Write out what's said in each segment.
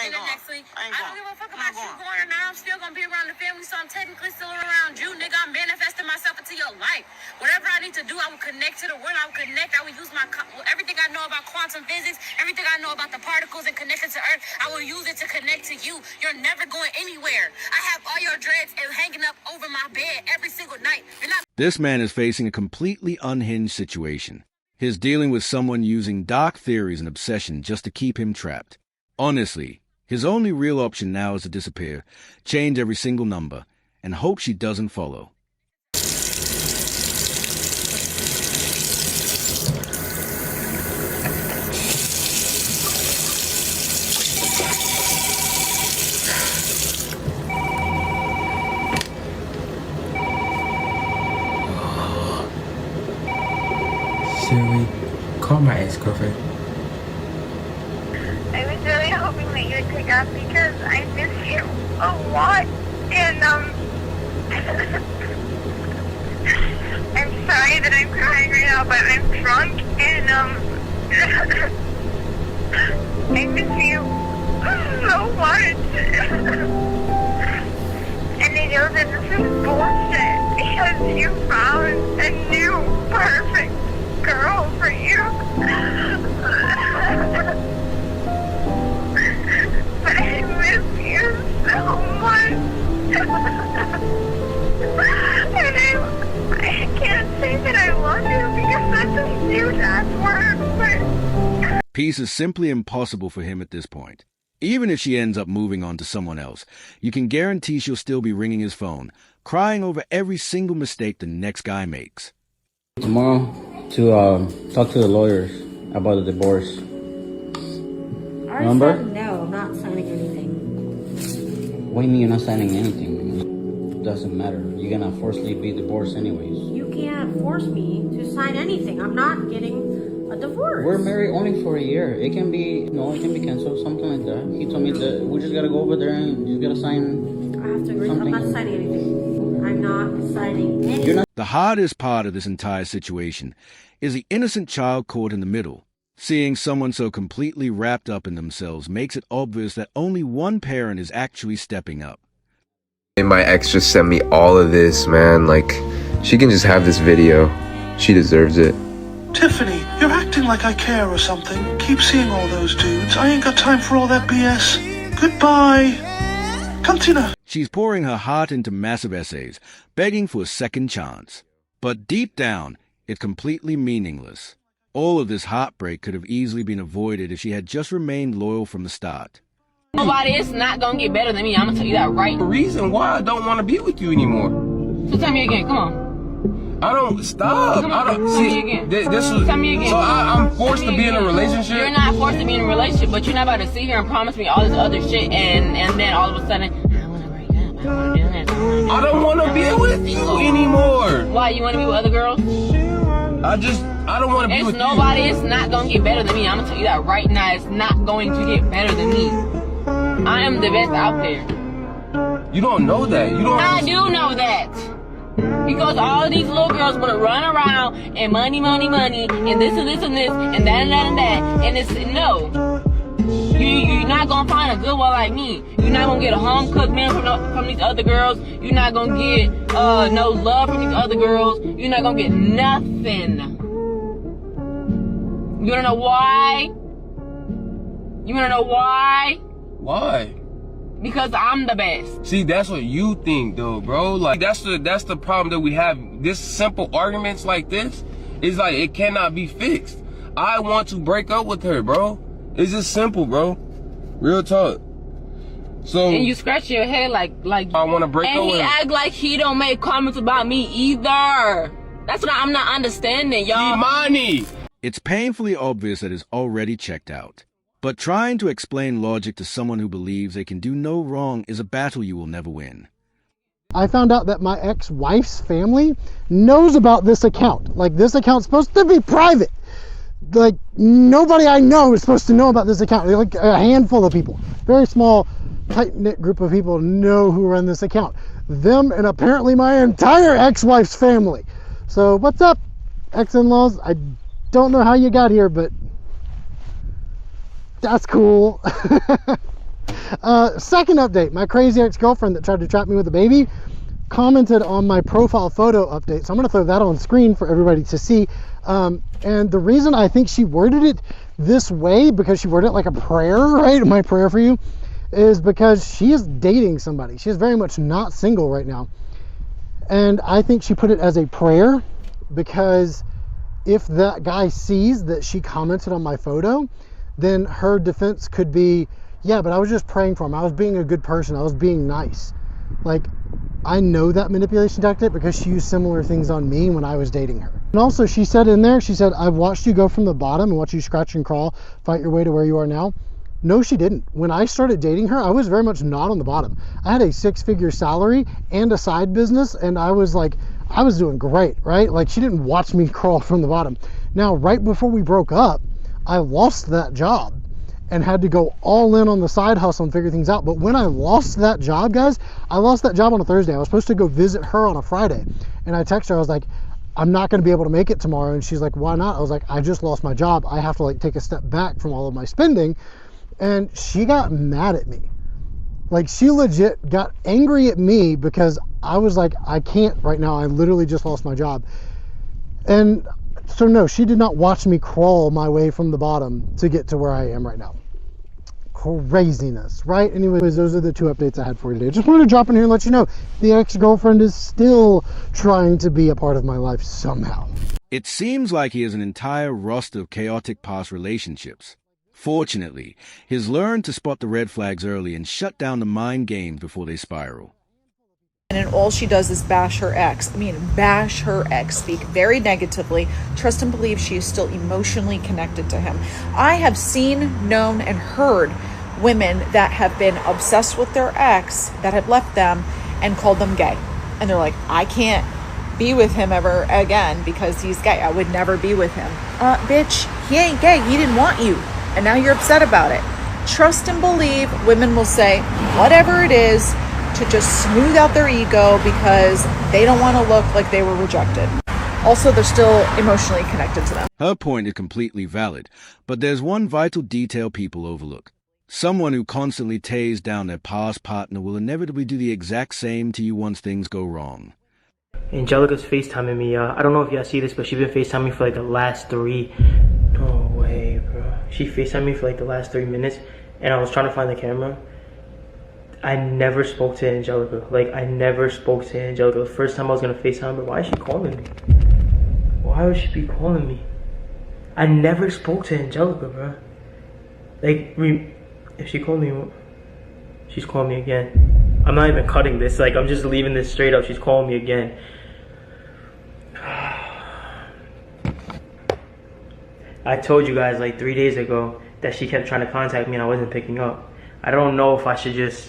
end of next week. I don't give a fuck about you going or not. I'm still gonna be around the family, so I'm technically still around you, nigga. I'm manifesting myself into your life. Whatever I need to do, I will connect to the world. I will connect. I will use everything I know about quantum physics, everything I know about the particles and connected to Earth. I will use it to connect to you. You're never going anywhere. I have all your dreads hanging up over my bed every single night. This man is facing a completely unhinged situation. He's dealing with someone using dark theories and obsession just to keep him trapped. Honestly, his only real option now is to disappear, change every single number, and hope she doesn't follow. Should we call my ex-girlfriend? I was really hoping that you would pick up because I miss you a lot, and I'm sorry that I'm crying right now, but I'm drunk, and I miss you so much. And I know that this is bullshit because you found a new perfect girl for you. But I miss you so much. And I can't say that I love you because that's a huge ass word, but Peace is simply impossible for him at this point. Even if she ends up moving on to someone else, you can guarantee she'll still be ringing his phone, crying over every single mistake the next guy makes. Tomorrow to talk to the lawyers about the divorce. Remember? No, I'm not signing anything. What do you mean you're not signing anything? It doesn't matter. You're gonna forcibly be divorced anyways. You can't force me to sign anything. I'm not getting a divorce. We're married only for a year. It can be, it can be canceled, something like that. He told me that we just gotta go over there and you gotta sign. I have to agree. Something. I'm not signing anything. I'm not signing anything. The hardest part of this entire situation is the innocent child caught in the middle. Seeing someone so completely wrapped up in themselves makes it obvious that only one parent is actually stepping up. And my ex just sent me all of this, man. Like, she can just have this video. She deserves it. Tiffany, you're acting like I care or something. Keep seeing all those dudes. I ain't got time for all that BS. Goodbye. Continue. She's pouring her heart into massive essays, begging for a second chance. But deep down, it's completely meaningless. All of this heartbreak could have easily been avoided if she had just remained loyal from the start. Nobody is not gonna get better than me. I'm gonna tell you that right. The reason why I don't want to be with you anymore. So tell me again. Come on. I don't stop. Come on, I don't tell me again. This was, tell me again. So I'm forced to be in a relationship. You're not forced to be in a relationship, but you're not about to sit here and promise me all this other shit, and then all of a sudden, I want to break up. I want to do this. I don't want to be with you anymore. Why? You want to be with other girls? I don't want to be with nobody. you. It's not gonna get better than me. I'm gonna tell you that right now. It's not going to get better than me. I am the best out there. You don't know that. You don't. I do know that. Because all of these little girls want to run around and money, money, money, and this and this and this, and that and that and that, and it's no. You're not gonna find a good one like me. You're not gonna get a home cooked meal from these other girls. You're not gonna get no love from these other girls. You're not gonna get nothing. You wanna know why? You wanna know why? Why? Because I'm the best. See, that's what you think, though, bro. Like that's the problem that we have. This simple arguments like this is like it cannot be fixed. I want to break up with her, bro. It's just simple, bro. Real talk. So and you scratch your head like I want to break up with her. And he act like he don't make comments about me either. That's what I'm not understanding, y'all. Imani. It's painfully obvious that it's already checked out. But trying to explain logic to someone who believes they can do no wrong is a battle you will never win. I found out that my ex-wife's family knows about this account. Like, this account's supposed to be private. Like, nobody I know is supposed to know about this account. Like, a handful of people. Very small, tight-knit group of people know who run this account. Them and apparently my entire ex-wife's family. So, what's up, ex-in-laws? I don't know how you got here, but that's cool. Second update, my crazy ex-girlfriend that tried to trap me with a baby commented on my profile photo update. So I'm going to throw that on screen for everybody to see. And the reason I think she worded it this way, because she worded it like a prayer, right? My prayer for you, is because she is dating somebody. She is very much not single right now. And I think she put it as a prayer because if that guy sees that she commented on my photo, then her defense could be, yeah, but I was just praying for him. I was being a good person. I was being nice. Like, I know that manipulation tactic because she used similar things on me when I was dating her. And also she said in there, she said, I've watched you go from the bottom and watch you scratch and crawl, fight your way to where you are now. No, she didn't. When I started dating her, I was very much not on the bottom. I had a 6-figure salary and a side business, and I was like, I was doing great, right? Like, she didn't watch me crawl from the bottom. Now, right before we broke up, I lost that job and had to go all in on the side hustle and figure things out. But when I lost that job, guys, I lost that job on a Thursday. I was supposed to go visit her on a Friday. And I texted her, I was like, I'm not going to be able to make it tomorrow. And she's like, why not? I was like, I just lost my job. I have to like take a step back from all of my spending. And she got mad at me. Like, she legit got angry at me because I was like, I can't right now. I literally just lost my job. And so no, she did not watch me crawl my way from the bottom to get to where I am right now. Craziness, right? Anyways, those are the 2 updates I had for you today. Just wanted to drop in here and let you know the ex-girlfriend is still trying to be a part of my life somehow. It seems like he has an entire roster of chaotic past relationships. Fortunately, he's learned to spot the red flags early and shut down the mind games before they spiral. And then all she does is bash her ex. I mean, bash her ex, speak very negatively, trust and believe she is still emotionally connected to him. I have seen, known, and heard women that have been obsessed with their ex that had left them and called them gay. And they're like, I can't be with him ever again because he's gay. I would never be with him. Bitch, he ain't gay. He didn't want you. And now you're upset about it. Trust and believe women will say whatever it is to just smooth out their ego because they don't want to look like they were rejected. Also, they're still emotionally connected to them. Her point is completely valid, but there's one vital detail people overlook. Someone who constantly tears down their past partner will inevitably do the exact same to you once things go wrong. Angelica's FaceTiming me. I don't know if y'all see this, but she's been FaceTiming me for like the last 3... No way, bro. She FaceTimed me for like the last 3 minutes, and I was trying to find the camera. I never spoke to Angelica. Like, I never spoke to Angelica. The first time I was gonna FaceTime her, why is she calling me? Why would she be calling me? I never spoke to Angelica, bro. Like, if she called me, she's calling me again. I'm not even cutting this. Like, I'm just leaving this straight up. She's calling me again. I told you guys like 3 days ago that she kept trying to contact me and I wasn't picking up. I don't know if I should just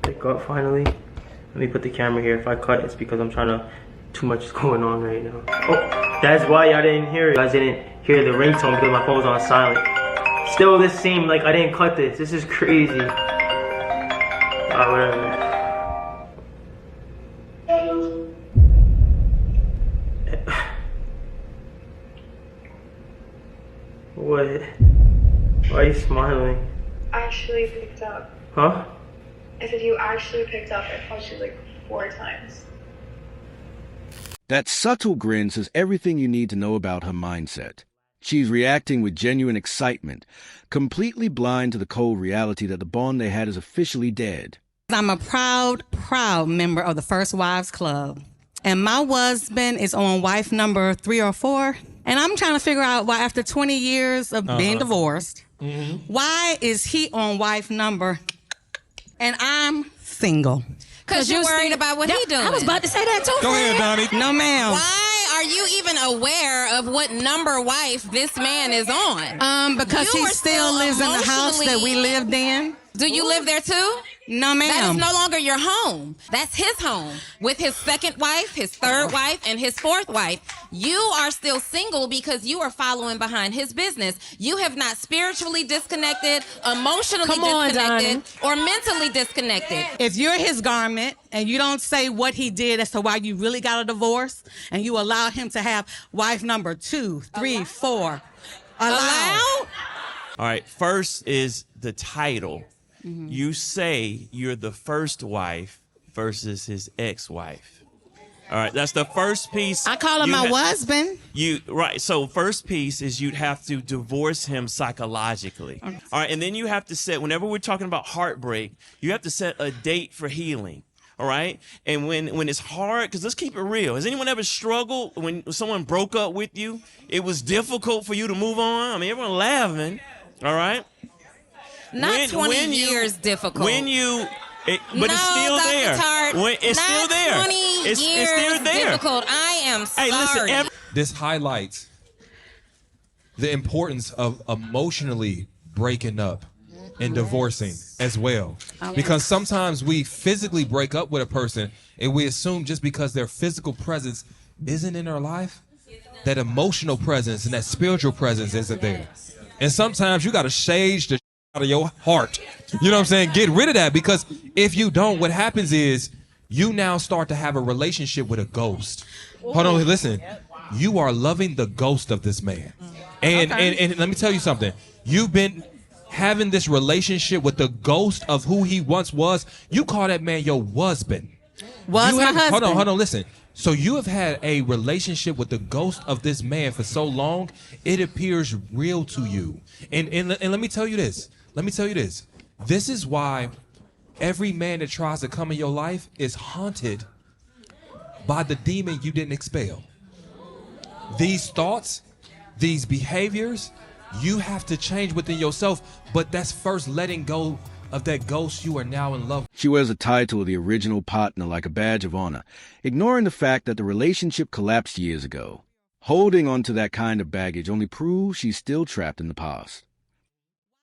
pick up finally. Let me put the camera here. If I cut, it's because I'm trying to, too much is going on right now. Oh, that's why y'all didn't hear it. You guys didn't hear the ringtone because my phone was on silent. Still, this seemed like I didn't cut this. This is crazy. Alright, whatever. What? Why are you smiling? Actually picked up. Huh? I said you actually picked up. I called you like 4 times. That subtle grin says everything you need to know about her mindset. She's reacting with genuine excitement, completely blind to the cold reality that the bond they had is officially dead. I'm a proud member of the First Wives Club. And my husband is on wife number 3 or 4. And I'm trying to figure out why after 20 years of being divorced, why is he on wife number and I'm single? Because you're worried about what he doing. I was about to say that too. Go ahead, Donnie. No, ma'am. Why are you even aware of what number wife this man is on? Because he still lives in the house that we lived in. Do you live there too? No, ma'am. That is no longer your home. That's his home. With his second wife, his third wife, and his fourth wife. You are still single because you are following behind his business. You have not spiritually disconnected, emotionally disconnected, or mentally disconnected. If you're his garment and you don't say what he did as to why you really got a divorce, and you allow him to have wife number 2, 3, 4. Allow? All right, first is the title. you say you're the first wife versus his ex-wife. All right, that's the first piece. I call him my husband. Right. So first piece is you'd have to divorce him psychologically. All right, and then you have to set, whenever we're talking about heartbreak, you have to set a date for healing. All right, and when it's hard, because let's keep it real. Has anyone ever struggled when someone broke up with you? It was difficult for you to move on. I mean, everyone laughing. All right. Not 20 years difficult. When you. But it's still Dr. there. Tart, It's still there. 20 it's years still there. difficult. I am sorry. Hey, listen. This highlights the importance of emotionally breaking up and divorcing as well. Because sometimes we physically break up with a person and we assume just because their physical presence isn't in our life, that emotional presence and that spiritual presence isn't there. And sometimes you got to sage the out of your heart. You know what I'm saying? Get rid of that, because if you don't, what happens is you now start to have a relationship with a ghost. Hold on, listen. You are loving the ghost of this man. And let me tell you something. You've been having this relationship with the ghost of who he once was. You call that man your husband. My husband. Hold on, listen. So you have had a relationship with the ghost of this man for so long, it appears real to you. And let me tell you this. This is why every man that tries to come in your life is haunted by the demon you didn't expel. These thoughts, these behaviors, you have to change within yourself, but that's first letting go of that ghost you are now in love with. She wears the title of the original partner like a badge of honor, ignoring the fact that the relationship collapsed years ago. Holding on to that kind of baggage only proves she's still trapped in the past.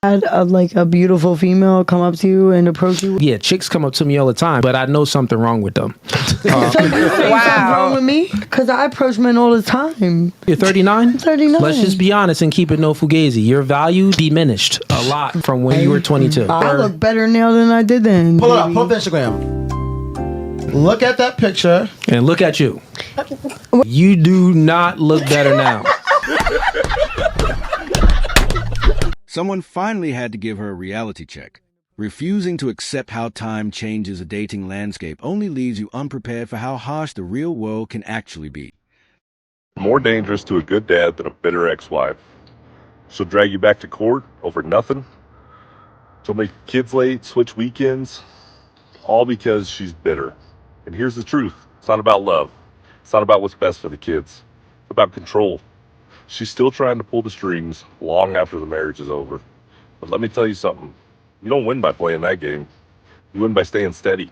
Had a beautiful female come up to you and approach you? Yeah, chicks come up to me all the time, but I know something wrong with them. So you think something wrong with me? Because I approach men all the time. You're 39? I'm 39. Let's just be honest and keep it no fugazi. Your value diminished a lot from when you were 22. I look better now than I did then. Pull it up. Pull up Instagram. Look at that picture. And look at you. You do not look better now. Someone finally had to give her a reality check. Refusing to accept how time changes a dating landscape only leaves you unprepared for how harsh the real world can actually be. More dangerous to a good dad than a bitter ex-wife. She'll drag you back to court over nothing. She'll make kids late, switch weekends, all because she's bitter. And here's the truth. It's not about love. It's not about what's best for the kids. It's about control. She's still trying to pull the strings long after the marriage is over. But let me tell you something. You don't win by playing that game. You win by staying steady.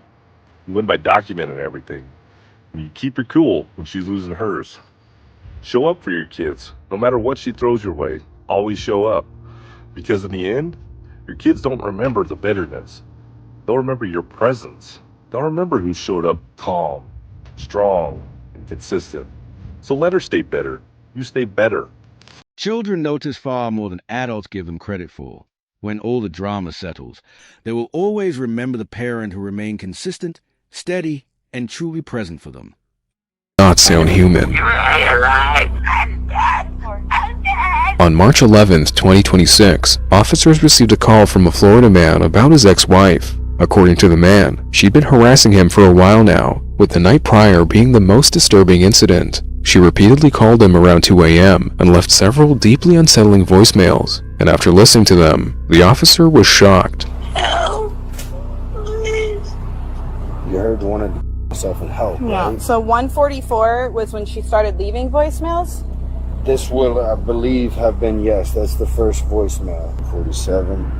You win by documenting everything. And you keep your cool when she's losing hers. Show up for your kids. No matter what she throws your way, always show up. Because in the end, your kids don't remember the bitterness. They'll remember your presence. They'll remember who showed up calm, strong, and consistent. So let her stay bitter. You stay better. Children notice far more than adults give them credit for. When all the drama settles, they will always remember the parent who remained consistent, steady, and truly present for them. Not sound human. On March 11th, 2026, officers received a call from a Florida man about his ex-wife. According to the man, she'd been harassing him for a while now, with the night prior being the most disturbing incident. She repeatedly called him around 2 a.m. and left several deeply unsettling voicemails, and after listening to them, the officer was shocked. You heard one of myself and help, Yeah, right? so 144 was when she started leaving voicemails? This will, I believe, have been, yes, that's the first voicemail. 47.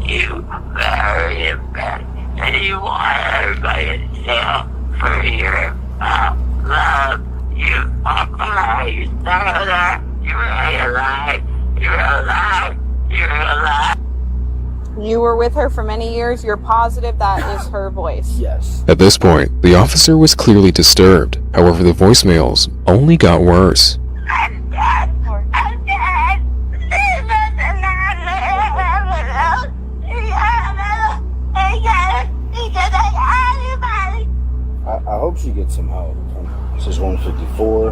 You very bad, and you want everybody to feel for your love. You are you that. You're alive. You're alive. You're alive. You were with her for many years. You're positive that is her voice? Yes. At this point, the officer was clearly disturbed. However, the voicemails only got worse. I hope she gets some help. This is 154.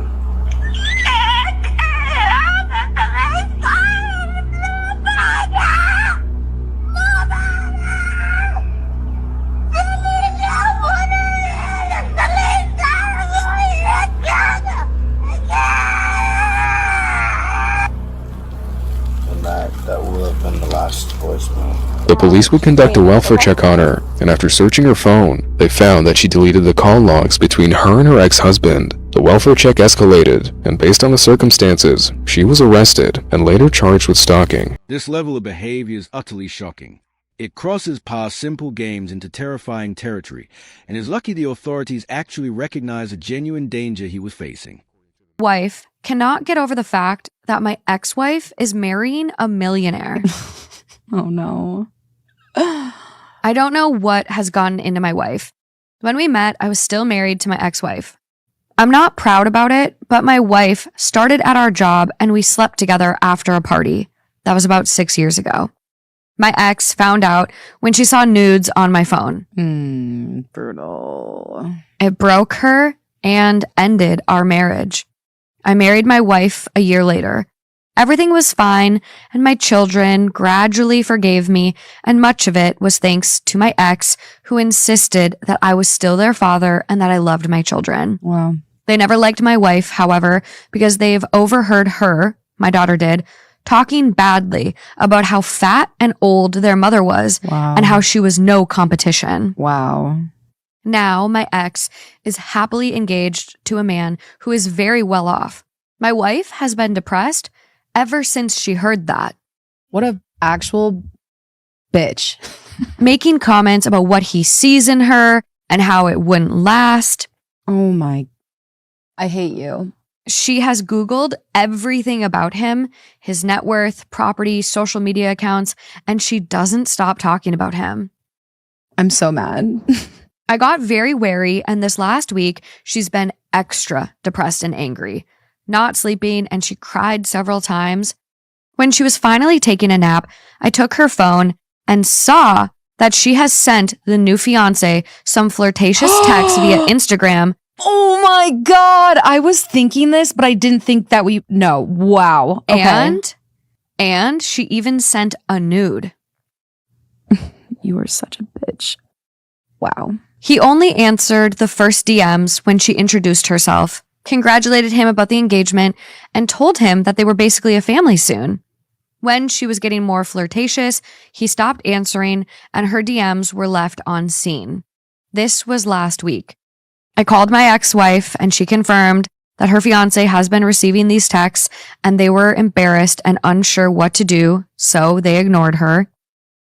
will have been the last voicemail. The police would conduct a welfare check on her, and after searching her phone, they found that she deleted the call logs between her and her ex-husband. The welfare check escalated, and based on the circumstances, she was arrested and later charged with stalking. This level of behavior is utterly shocking. It crosses past simple games into terrifying territory, and is lucky the authorities actually recognized the genuine danger he was facing. Wife cannot get over the fact that my ex-wife is marrying a millionaire. Oh no. I don't know what has gotten into my wife. When we met, I was still married to my ex-wife. I'm not proud about it, but my wife started at our job and we slept together after a party. That was about 6 years ago. My ex found out when she saw nudes on my phone. Brutal. It broke her and ended our marriage. I married my wife a year later. Everything was fine, and my children gradually forgave me, and much of it was thanks to my ex, who insisted that I was still their father and that I loved my children. Wow. They never liked my wife, however, because they've overheard her, my daughter did, talking badly about how fat and old their mother was, and how she was no competition. Wow. Now, my ex is happily engaged to a man who is very well off. My wife has been depressed ever since she heard that. What a actual bitch. Making comments about what he sees in her and how it wouldn't last. Oh my, I hate you. She has Googled everything about him, his net worth, property, social media accounts, and she doesn't stop talking about him. I'm so mad. I got very wary, and this last week, she's been extra depressed and angry, not sleeping, and she cried several times. When she was finally taking a nap, I took her phone and saw that she has sent the new fiance some flirtatious texts via Instagram. Oh my God. I was thinking this, but I didn't think that no. Wow. Okay. And she even sent a nude. You are such a bitch. Wow. He only answered the first DMs when she introduced herself, congratulated him about the engagement, and told him that they were basically a family soon. When she was getting more flirtatious, he stopped answering and her DMs were left unseen. This was last week. I called my ex-wife and she confirmed that her fiance has been receiving these texts and they were embarrassed and unsure what to do, so they ignored her.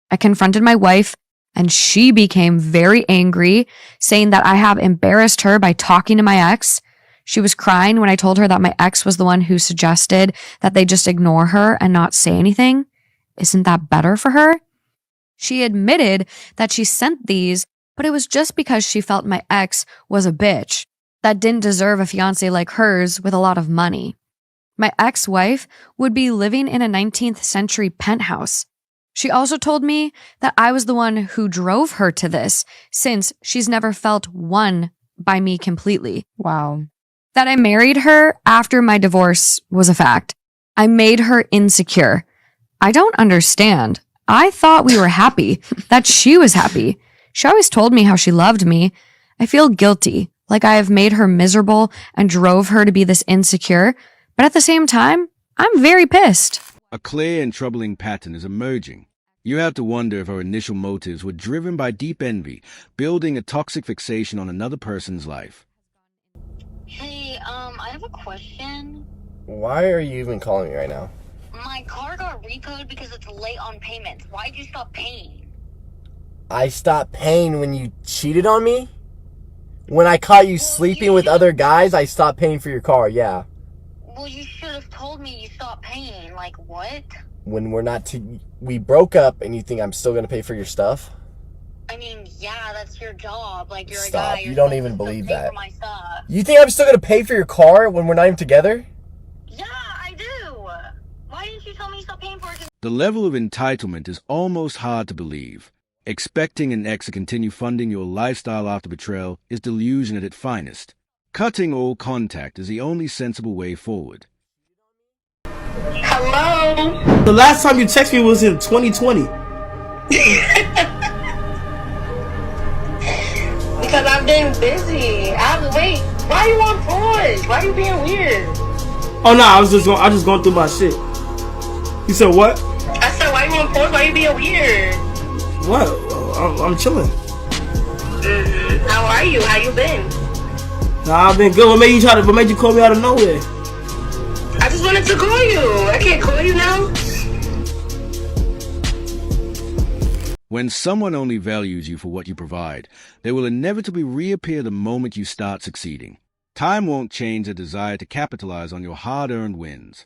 I confronted my wife and she became very angry, saying that I have embarrassed her by talking to my ex. She was crying when I told her that my ex was the one who suggested that they just ignore her and not say anything. Isn't that better for her? She admitted that she sent these, but it was just because she felt my ex was a bitch that didn't deserve a fiance like hers with a lot of money. My ex-wife would be living in a 19th century penthouse. She also told me that I was the one who drove her to this, since she's never felt won by me completely. Wow. That I married her after my divorce was a fact. I made her insecure. I don't understand. I thought we were happy, that she was happy. She always told me how she loved me. I feel guilty, like I have made her miserable and drove her to be this insecure. But at the same time, I'm very pissed. A clear and troubling pattern is emerging. You have to wonder if her initial motives were driven by deep envy, building a toxic fixation on another person's life. Hey, I have a question. Why are you even calling me right now? My car got repoed because it's late on payments. Why'd you stop paying? I stopped paying when you cheated on me? When I caught you sleeping with other guys, I stopped paying for your car, yeah. Well, you should have told me you stopped paying. Like, what? When we broke up and you think I'm still gonna pay for your stuff? I mean, yeah, that's your job. Like, you're Stop. a guy. You don't even believe that. You think I'm still gonna pay for your car when we're not even together? Yeah, I do. Why didn't you tell me you stopped paying for it? The level of entitlement is almost hard to believe. Expecting an ex to continue funding your lifestyle after betrayal is delusion at its finest. Cutting all contact is the only sensible way forward. Hello? The last time you texted me was in 2020. Because I've been busy. Wait, why are you on pause? Why are you being weird? Oh no, I was just going through my shit. You said what? I said, why are you Why you being weird? What? I'm chilling. How are you? How you been? Nah, I've been good. What made you call me out of nowhere? I just wanted to call you. I can't call you now. When someone only values you for what you provide, they will inevitably reappear the moment you start succeeding. Time won't change a desire to capitalize on your hard-earned wins.